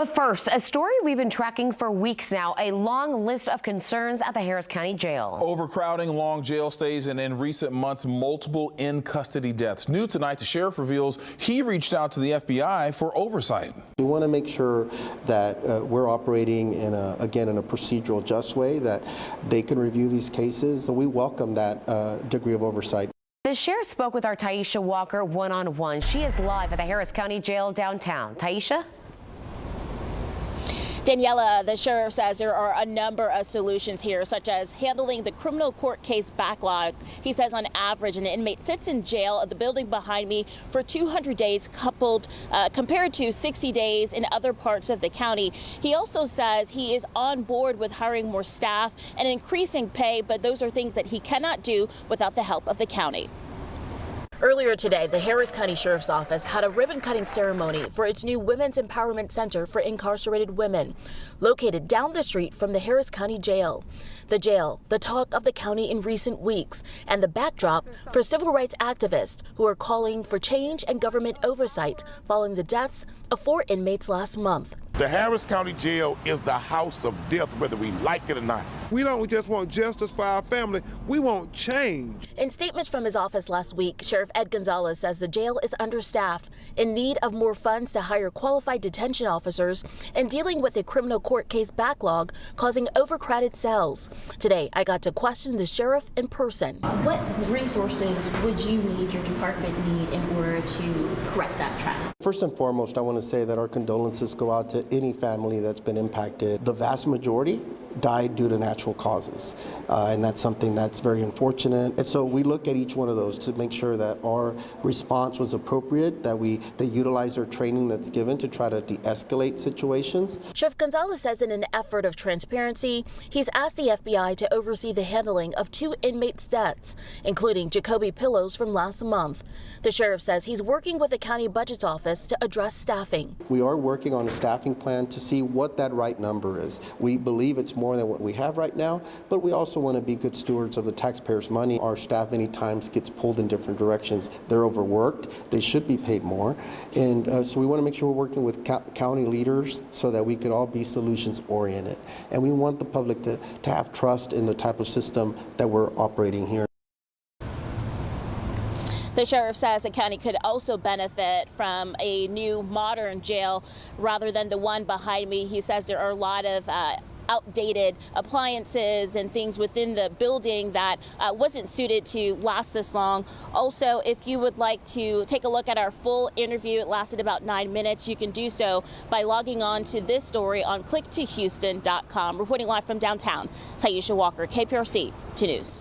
But first, a story we've been tracking for weeks now, a long list of concerns at the Harris County Jail. Overcrowding, long jail stays, and in recent months, multiple in-custody deaths. New tonight, the sheriff reveals he reached out to the FBI for oversight. We want to make sure that we're operating in a procedural just way, that they can review these cases. So we welcome that degree of oversight. The sheriff spoke with our Taisha Walker one-on-one. She is live at the Harris County Jail downtown. Taisha? Daniela, the sheriff says there are a number of solutions here, such as handling the criminal court case backlog. He says on average, an inmate sits in jail at the building behind me for 200 days compared to 60 days in other parts of the county. He also says he is on board with hiring more staff and increasing pay, but those are things that he cannot do without the help of the county. Earlier today, the Harris County Sheriff's Office had a ribbon-cutting ceremony for its new Women's Empowerment Center for Incarcerated Women, located down the street from the Harris County Jail. The jail, the talk of the county in recent weeks, and the backdrop for civil rights activists who are calling for change and government oversight following the deaths of 4 inmates last month. The Harris County Jail is the house of death, whether we like it or not. We don't just want justice for our family, we want change. In statements from his office last week, Sheriff Ed Gonzalez says the jail is understaffed, in need of more funds to hire qualified detention officers, and dealing with a criminal court case backlog causing overcrowded cells. Today, I got to question the sheriff in person. What resources would you need, your department need, in order to correct that trend? First and foremost, I want to say that our condolences go out to any family that's been impacted. The vast majority died due to natural causes, and that's something that's very unfortunate. And so we look at each one of those to make sure that our response was appropriate, that they utilize our training that's given to try to de-escalate situations. Sheriff Gonzalez says in an effort of transparency, he's asked the FBI to oversee the handling of 2 inmates' deaths, including Jacoby Pillows from last month. The sheriff says he's working with the county budget's office to address staffing. We are working on a staffing plan to see what that right number is. We believe it's more than what we have right now, but we also want to be good stewards of the taxpayers' money. Our staff many times gets pulled in different directions. They're overworked. They should be paid more. And so we want to make sure we're working with county leaders so that we can all be solutions oriented. And we want the public to have trust in the type of system that we're operating here. The sheriff says the county could also benefit from a new modern jail rather than the one behind me. He says there are a lot of outdated appliances and things within the building that wasn't suited to last this long. Also, if you would like to take a look at our full interview, it lasted about 9 minutes. You can do so by logging on to this story on clicktohouston.com. Reporting live from downtown, Taisha Walker, KPRC 2 News.